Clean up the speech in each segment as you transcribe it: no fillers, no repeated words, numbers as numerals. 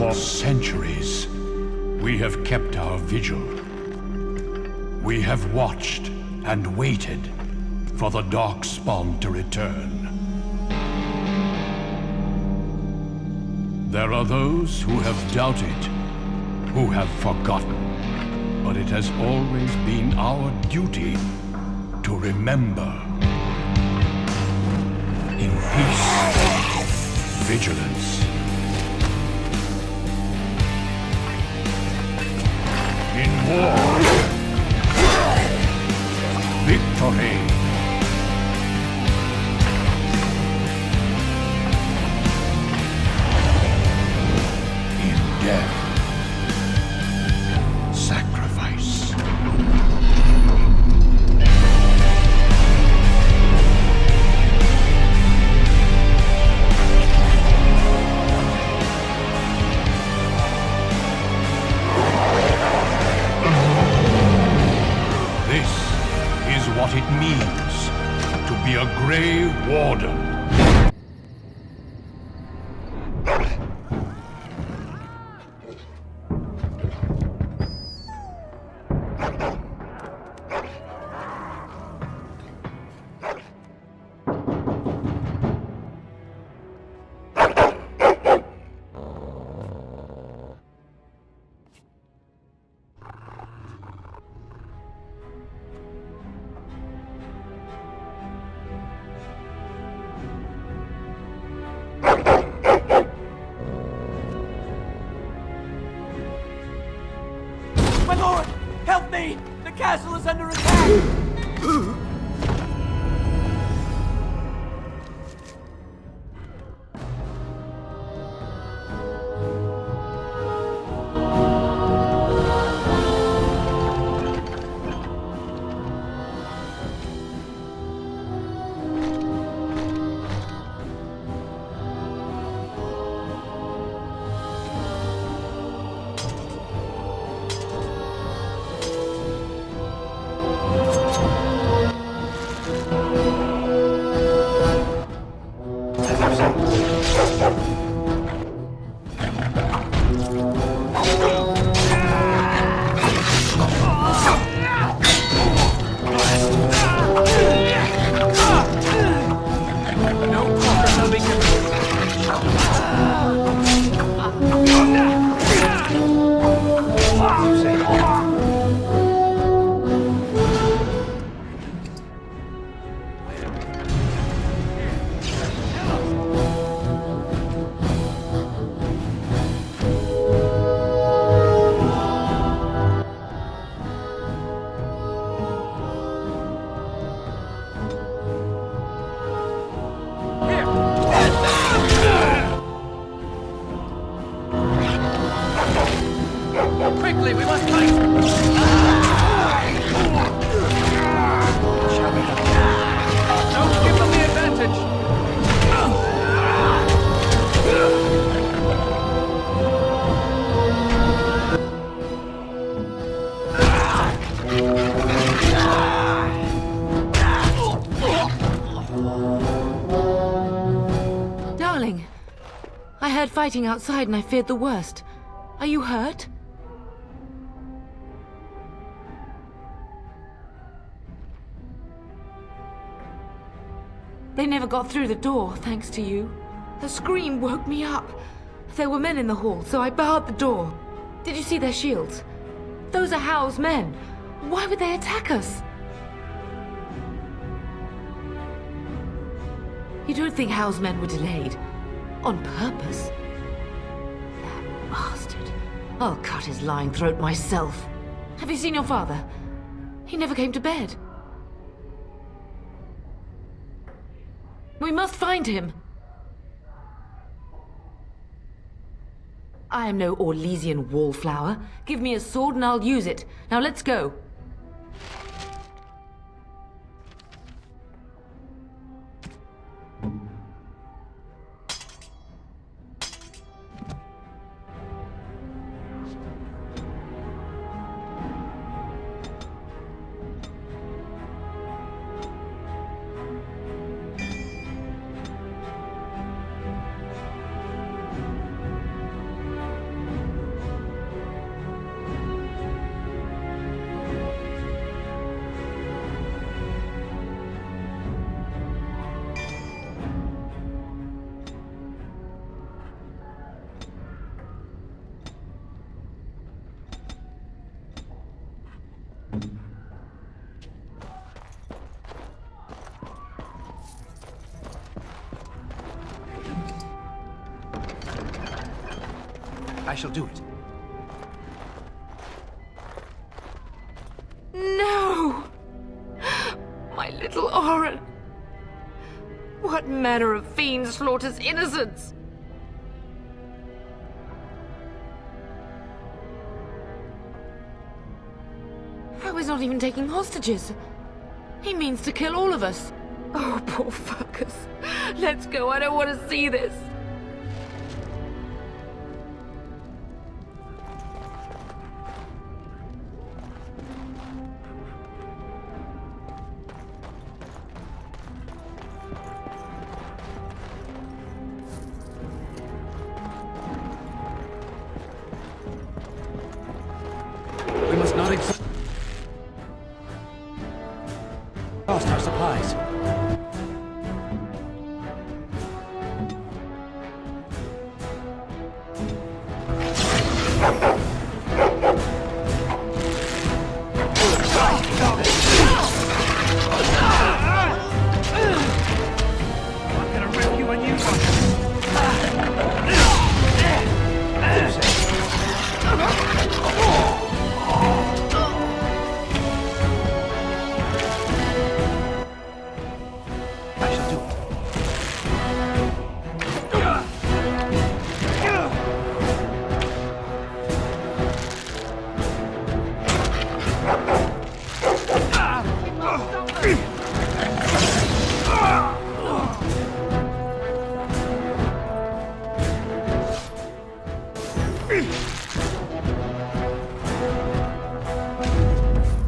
For centuries, we have kept our vigil. We have watched and waited for the Darkspawn to return. There are those who have doubted, who have forgotten. But it has always been our duty to remember. In peace, vigilance. In war, victory. In death, sacrifice. What it means to be a Grey Warden. My lord! Help me! The castle is under attack! Quickly, we must fight! Shall we? Don't give them the advantage! Darling, I heard fighting outside and I feared the worst. Are you hurt? They never got through the door, thanks to you. A scream woke me up. There were men in the hall, so I barred the door. Did you see their shields? Those are Howe's men. Why would they attack us? You don't think Howe's men were delayed? On purpose? That bastard. I'll cut his lying throat myself. Have you seen your father? He never came to bed. We must find him. I am no Orlesian wallflower. Give me a sword and I'll use it. Now let's go. I shall do it. No! My little Oren! What manner of fiend slaughters innocents? How he's not even taking hostages? He means to kill all of us. Oh, poor fuckers. Let's go, I don't want to see this. We must not exhaust our supplies. I'm gonna rip you a new I shall do it.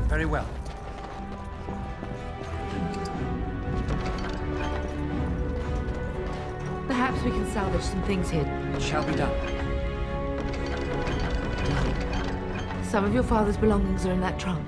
Very well. Perhaps we can salvage some things here. It shall be done. Some of your father's belongings are in that trunk.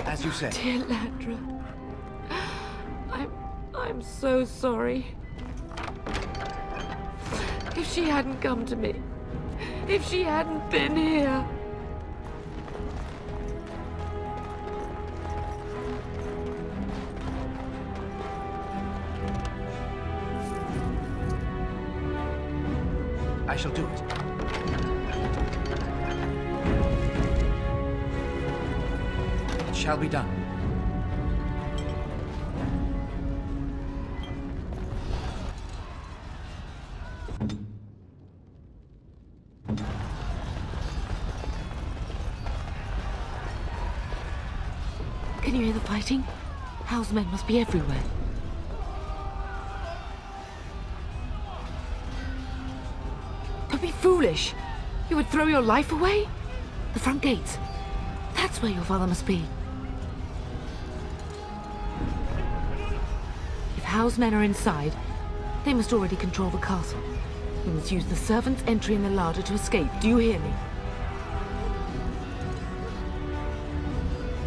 As you say. Dear Landra, I'm so sorry. If she hadn't come to me, if she hadn't been here. I shall do it. It shall be done. Can you hear the fighting? Hal's men must be everywhere. Don't be foolish. You would throw your life away? The front gates. That's where your father must be. If Hal's men are inside, they must already control the castle. We must use the servant's entry in the larder to escape. Do you hear me?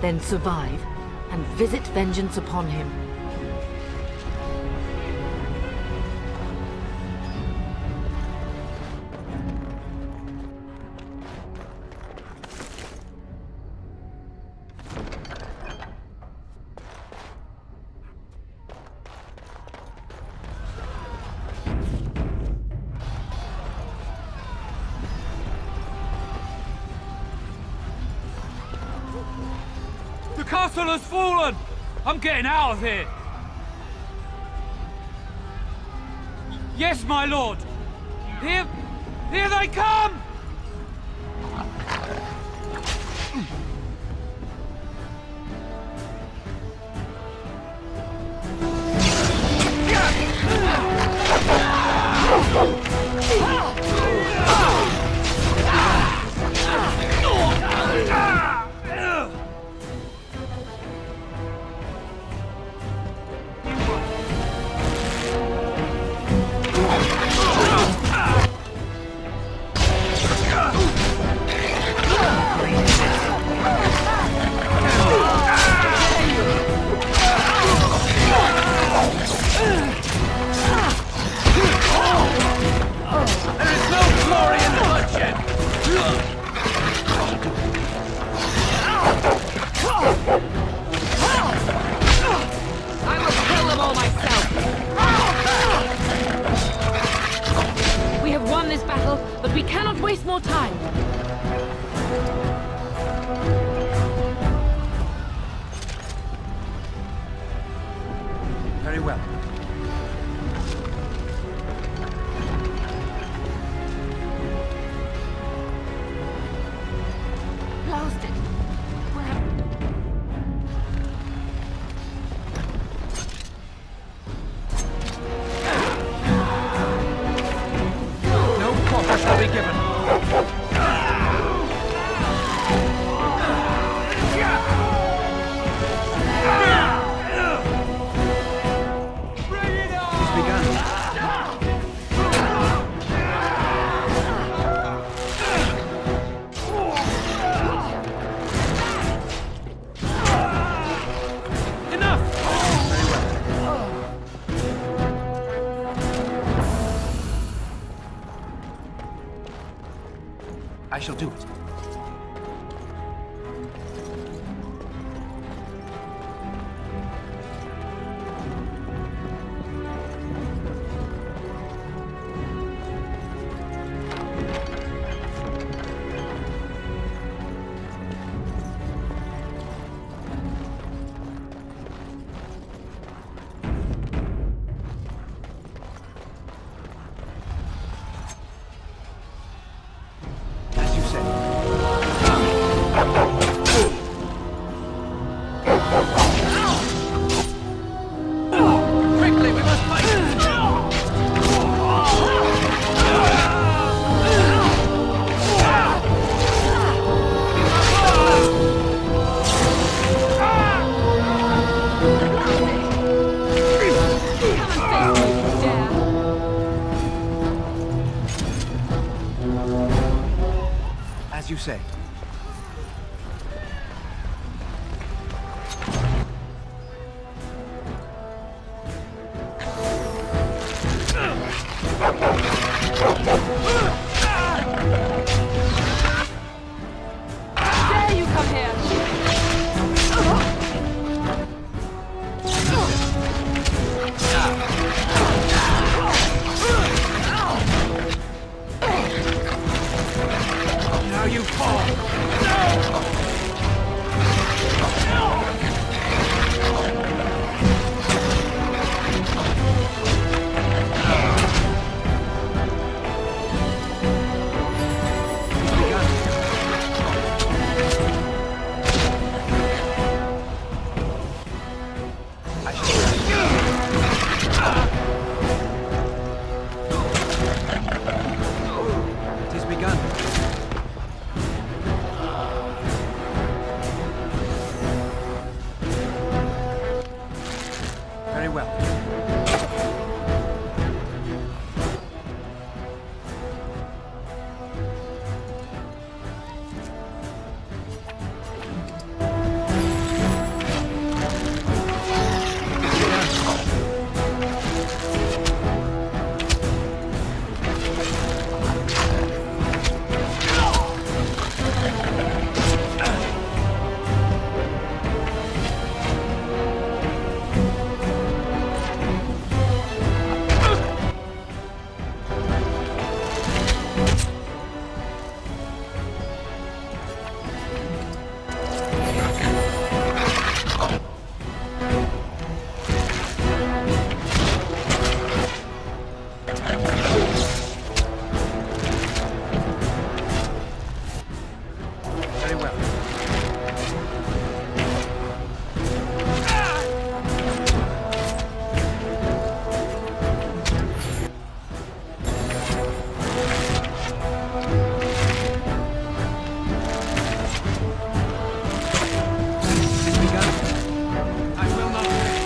Then survive and visit vengeance upon him. The castle has fallen! I'm getting out of here! Yes, my lord! Here they come! Very well. Blasted. Where? No quarter shall be given. It's begun. Enough! Very well. I shall do it. As you say. Quickly, we must fight! As you say. Dare you come here? Now you fall! It's begun. I shall. It is begun. Very well. Very well. It's begun. I will not wait.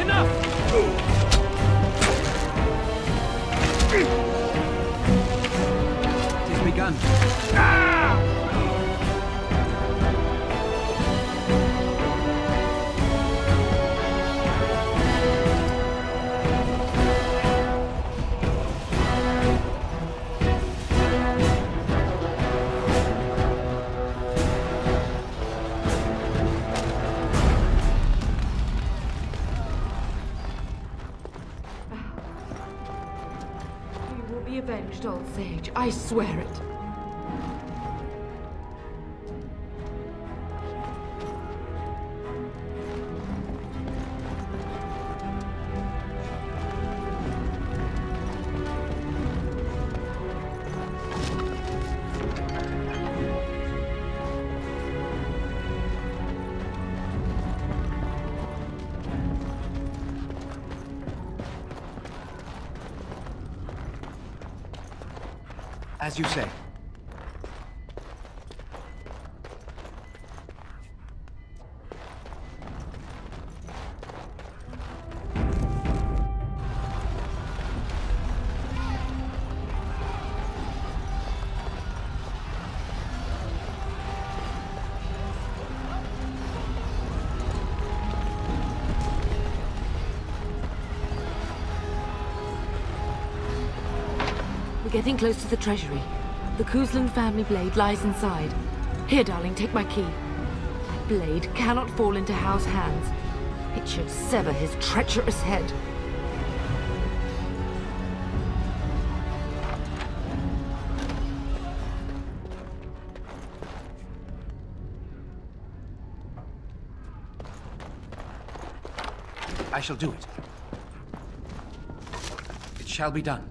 Enough! It is begun. You will be avenged, Olga. not sage. I swear it. As you say. We're getting close to the treasury. The Kuzlan family blade lies inside. Here, darling, take my key. That blade cannot fall into Hao's hands. It should sever his treacherous head. I shall do it. It shall be done.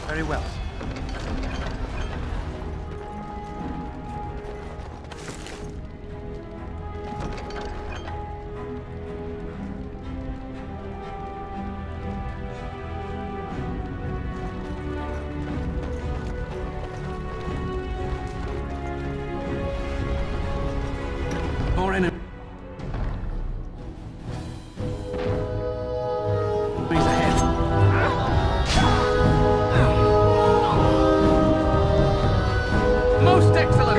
Very well. More enemies ahead. Most excellent!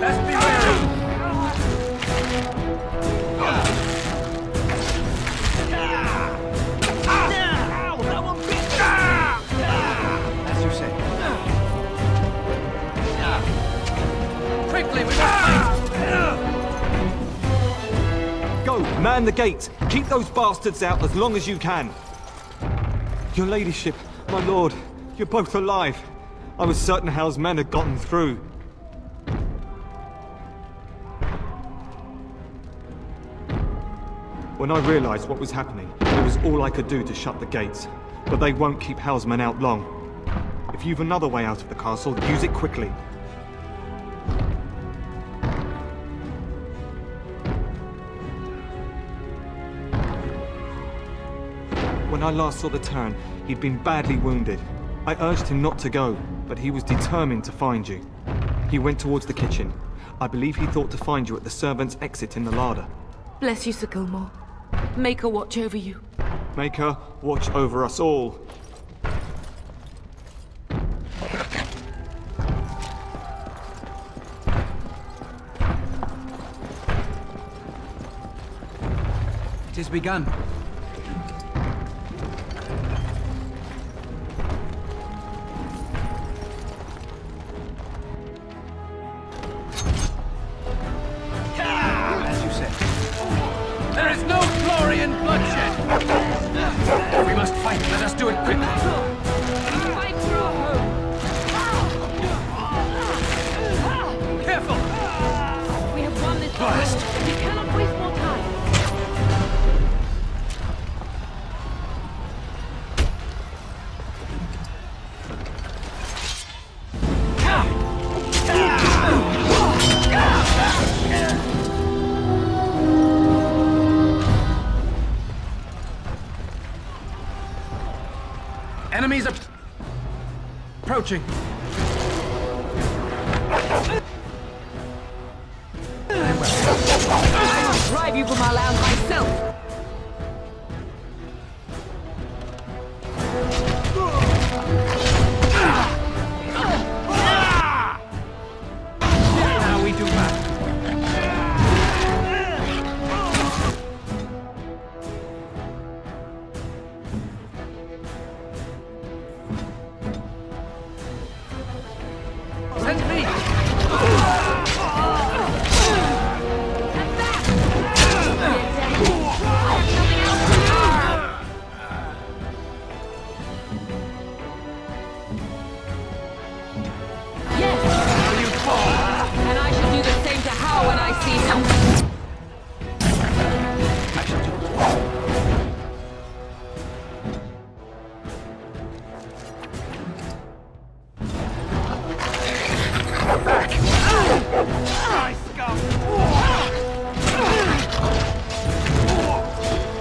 Let's be wary. As you say. Quickly, we must fight! Go, man the gates. Keep those bastards out as long as you can. Your ladyship, my lord, you're both alive. I was certain Hal's men had gotten through. When I realized what was happening, it was all I could do to shut the gates. But they won't keep Hal's men out long. If you've another way out of the castle, use it quickly. When I last saw the Turn, he'd been badly wounded. I urged him not to go, but he was determined to find you. He went towards the kitchen. I believe he thought to find you at the servants' exit in the larder. Bless you, Sir Gilmore. Make her watch over you. Make her watch over us all. It has begun. As you said. There is no glory in bloodshed. We must fight. Let us do it quickly. Fight for our home. Careful. We have won this Blast. battle. We cannot waste more time. Enemies are approaching. I will drive you from our land myself. Now we do battle. Send me! Yes, You fall! and I shall do the same to Hal when I see him. I shall do it.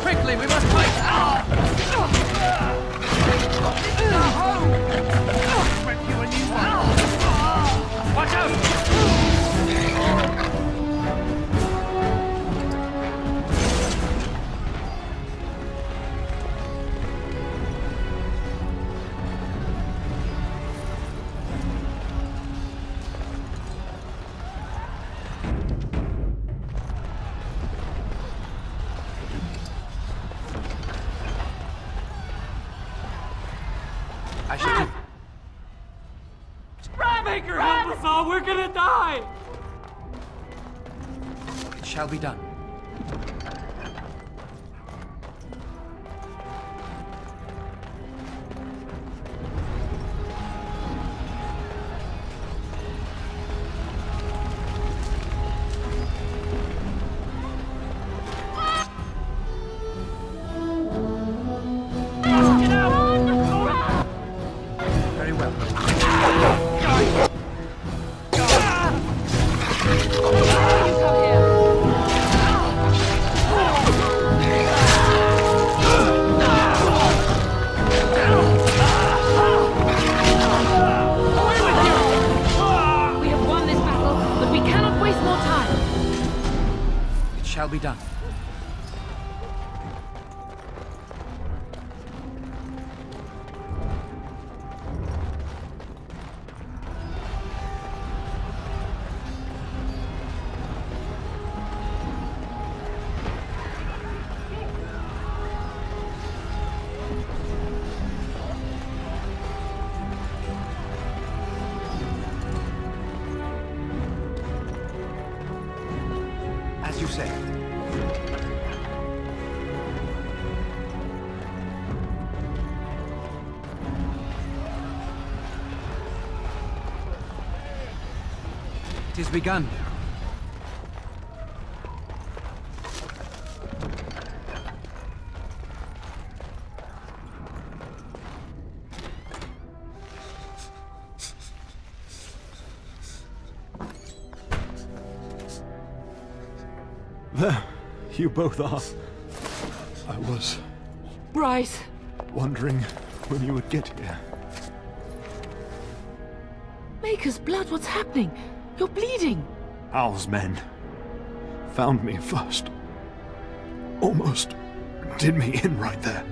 Quickly, we must fight! Watch out! I shall do. Maker, help us all! We're gonna die! It shall be done. Very well. We have won this battle, but we cannot waste more time. It shall be done. 'Tis begun. There, you both are. I was Bryce! wondering when you would get here. Maker's blood, what's happening? You're bleeding! Hal's men found me first. Almost did me in right there.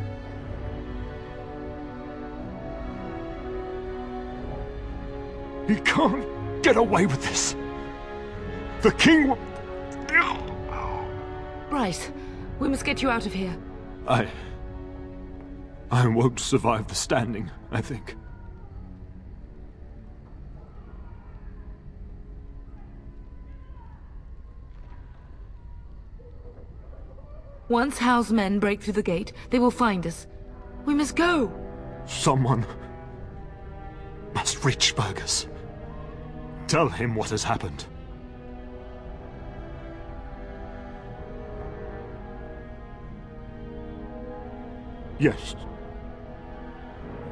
He can't get away with this. The king will... Bryce, we must get you out of here. I won't survive the standing, I think. Once Hal's men break through the gate, they will find us. We must go! Someone must reach Fergus. Tell him what has happened. Yes.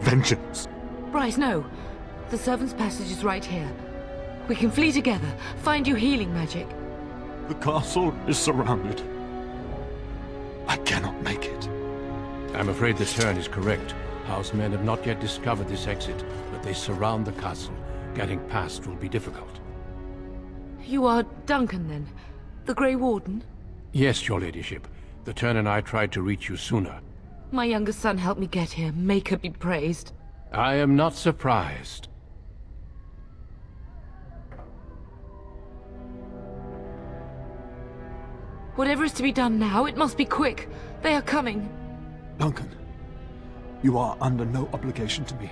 Vengeance. Bryce, no. The servant's passage is right here. We can flee together, find you healing magic. The castle is surrounded. I cannot make it. I'm afraid the turn is correct. House men have not yet discovered this exit, but they surround the castle. Getting past will be difficult. You are Duncan, then? The Grey Warden? Yes, your ladyship. The turn and I tried to reach you sooner. My youngest son helped me get here. Maker be praised. I am not surprised. Whatever is to be done now, it must be quick. They are coming. Duncan, you are under no obligation to me,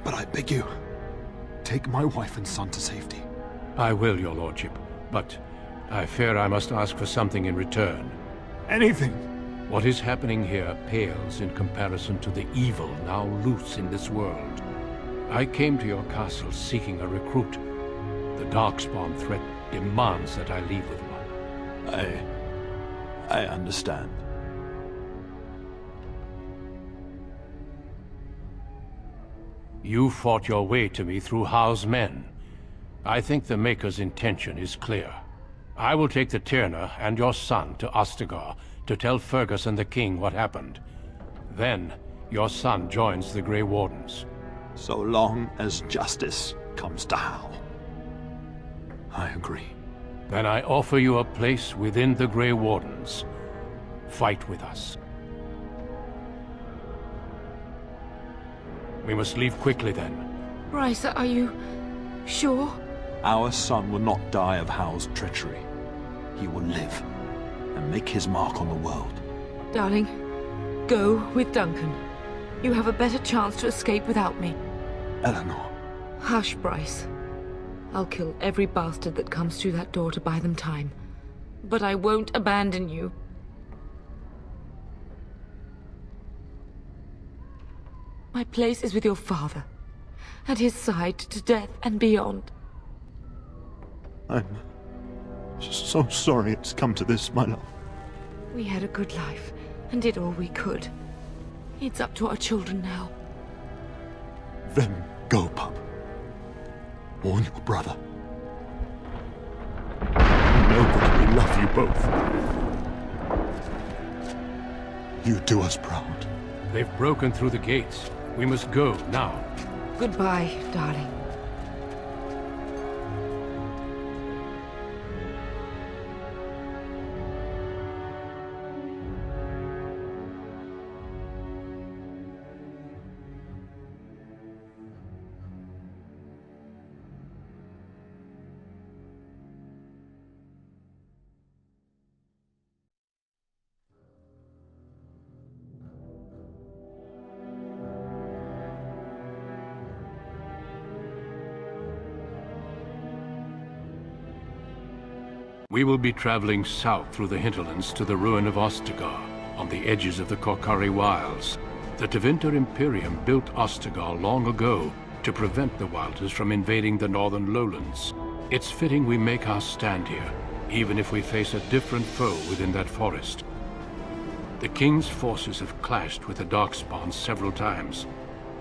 but I beg you, take my wife and son to safety. I will, your lordship, but I fear I must ask for something in return. Anything. What is happening here pales in comparison to the evil now loose in this world. I came to your castle seeking a recruit. The Darkspawn threat demands that I leave with one. I understand. You fought your way to me through Howe's men. I think the Maker's intention is clear. I will take the Tyrna and your son to Ostagar to tell Fergus and the king what happened. Then, your son joins the Grey Wardens. So long as justice comes to Hal. I agree. Then I offer you a place within the Grey Wardens. Fight with us. We must leave quickly then. Bryce, are you sure? Our son will not die of Hal's treachery. He will live and make his mark on the world. Darling, go with Duncan. You have a better chance to escape without me. Eleanor. Hush, Bryce. I'll kill every bastard that comes through that door to buy them time. But I won't abandon you. My place is with your father. At his side to death and beyond. I'm so sorry it's come to this, my love. We had a good life and did all we could. It's up to our children now. Then go, pup. Warn your brother. Know that we love you both. You do us proud. They've broken through the gates. We must go now. Goodbye, darling. We will be traveling south through the hinterlands to the ruin of Ostagar, on the edges of the Korkari Wilds. The Tevinter Imperium built Ostagar long ago to prevent the Wilders from invading the northern lowlands. It's fitting we make our stand here, even if we face a different foe within that forest. The King's forces have clashed with the Darkspawn several times,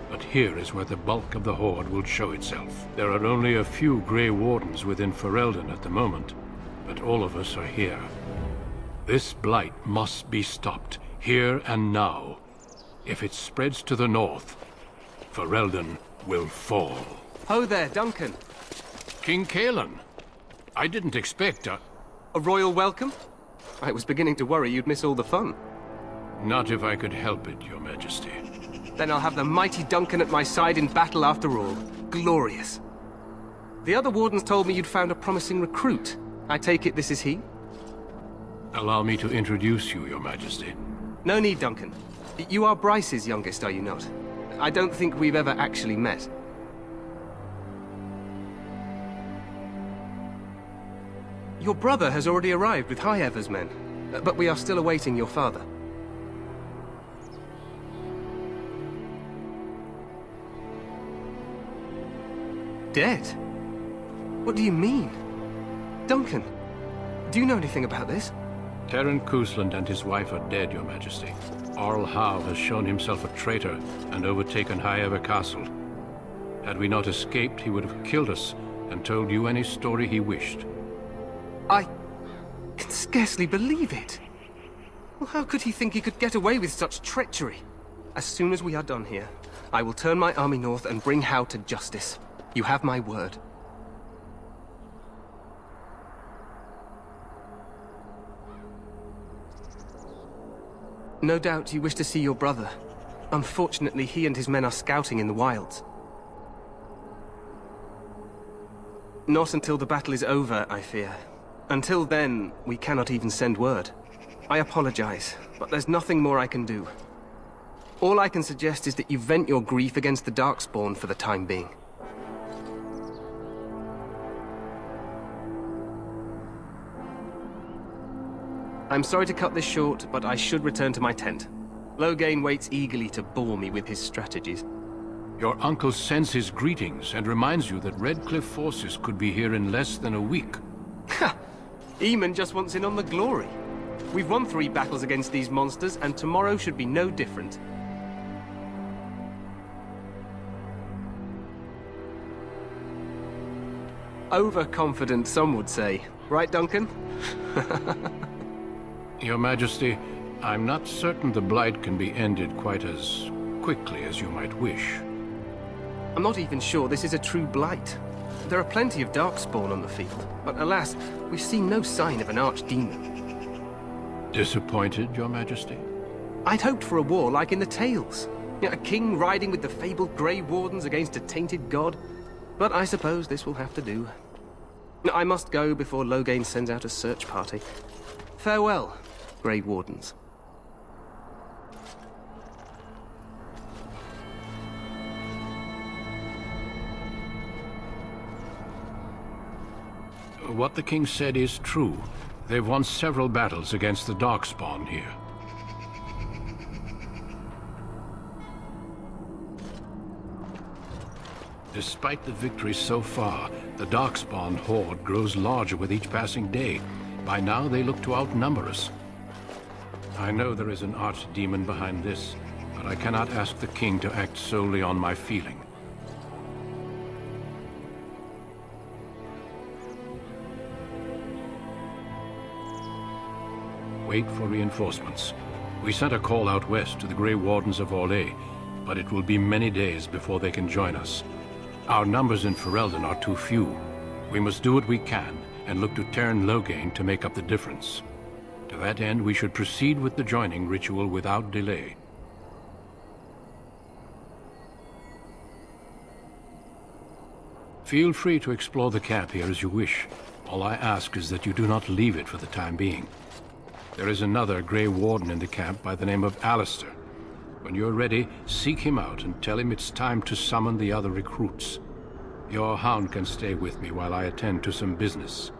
but here is where the bulk of the Horde will show itself. There are only a few Grey Wardens within Ferelden at the moment, but all of us are here. This blight must be stopped, here and now. If it spreads to the north, Ferelden will fall. Ho there, Duncan. King Cailan, I didn't expect A royal welcome? I was beginning to worry you'd miss all the fun. Not if I could help it, Your Majesty. Then I'll have the mighty Duncan at my side in battle after all. Glorious. The other wardens told me you'd found a promising recruit. I take it this is he? Allow me to introduce you, Your Majesty. No need, Duncan. You are Bryce's youngest, are you not? I don't think we've ever actually met. Your brother has already arrived with High Ever's men, but we are still awaiting your father. Dead? What do you mean? Duncan, do you know anything about this? Terran Cousland and his wife are dead, Your Majesty. Arl Howe has shown himself a traitor and overtaken High Ever Castle. Had we not escaped, he would have killed us and told you any story he wished. I can scarcely believe it. Well, how could he think he could get away with such treachery? As soon as we are done here, I will turn my army north and bring Howe to justice. You have my word. No doubt you wish to see your brother. Unfortunately, he and his men are scouting in the wilds. Not until the battle is over, I fear. Until then, we cannot even send word. I apologize, but there's nothing more I can do. All I can suggest is that you vent your grief against the Darkspawn for the time being. I'm sorry to cut this short, but I should return to my tent. Loghain waits eagerly to bore me with his strategies. Your uncle sends his greetings and reminds you that Redcliffe forces could be here in less than a week. Ha! Eamon just wants in on the glory. We've won 3 battles against these monsters, and tomorrow should be no different. Overconfident, some would say. Right, Duncan? Your Majesty, I'm not certain the Blight can be ended quite as quickly as you might wish. I'm not even sure this is a true blight. There are plenty of Darkspawn on the field, but alas, we've seen no sign of an archdemon. Disappointed, Your Majesty? I'd hoped for a war like in the tales. A king riding with the fabled Grey Wardens against a tainted god. But I suppose this will have to do. I must go before Loghain sends out a search party. Farewell, Grey Wardens. What the king said is true. They've won several battles against the Darkspawn here. Despite the victories so far, the Darkspawn horde grows larger with each passing day. By now, they look to outnumber us. I know there is an archdemon behind this, but I cannot ask the king to act solely on my feeling. Wait for reinforcements. We sent a call out west to the Grey Wardens of Orlais, but it will be many days before they can join us. Our numbers in Ferelden are too few. We must do what we can and look to Terran Loghain to make up the difference. To that end, we should proceed with the joining ritual without delay. Feel free to explore the camp here as you wish. All I ask is that you do not leave it for the time being. There is another Grey Warden in the camp by the name of Alistair. When you're ready, seek him out and tell him it's time to summon the other recruits. Your hound can stay with me while I attend to some business.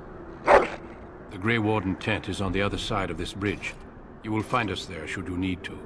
The Grey Warden tent is on the other side of this bridge. You will find us there should you need to.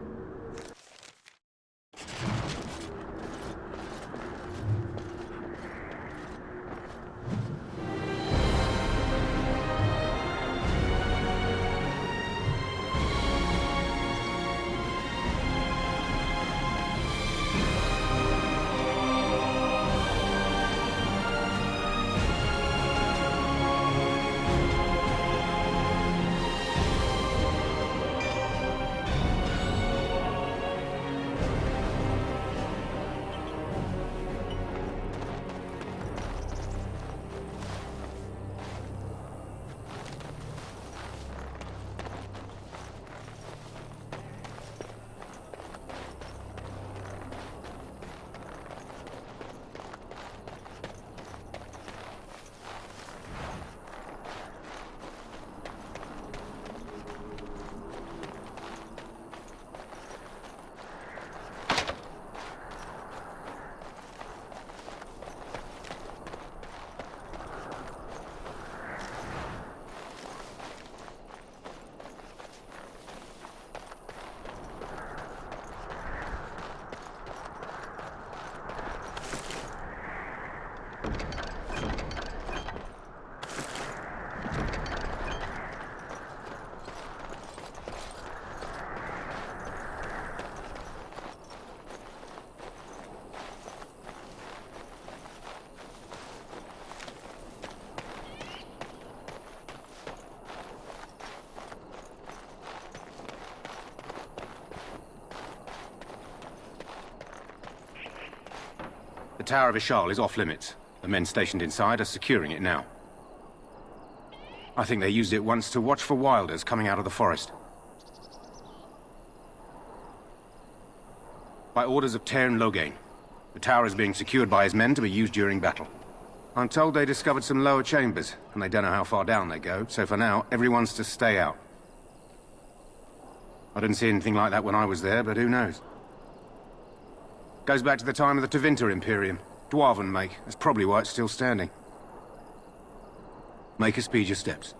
Tower of Ishal is off limits. The men stationed inside are securing it now. I think they used it once to watch for wilders coming out of the forest. By orders of Tairn Loghain, the tower is being secured by his men to be used during battle. I'm told they discovered some lower chambers, and they don't know how far down they go, so for now, everyone's to stay out. I didn't see anything like that when I was there, but who knows? Goes back to the time of the Tevinter Imperium. Dwarven make. That's probably why it's still standing. Make us speed your steps.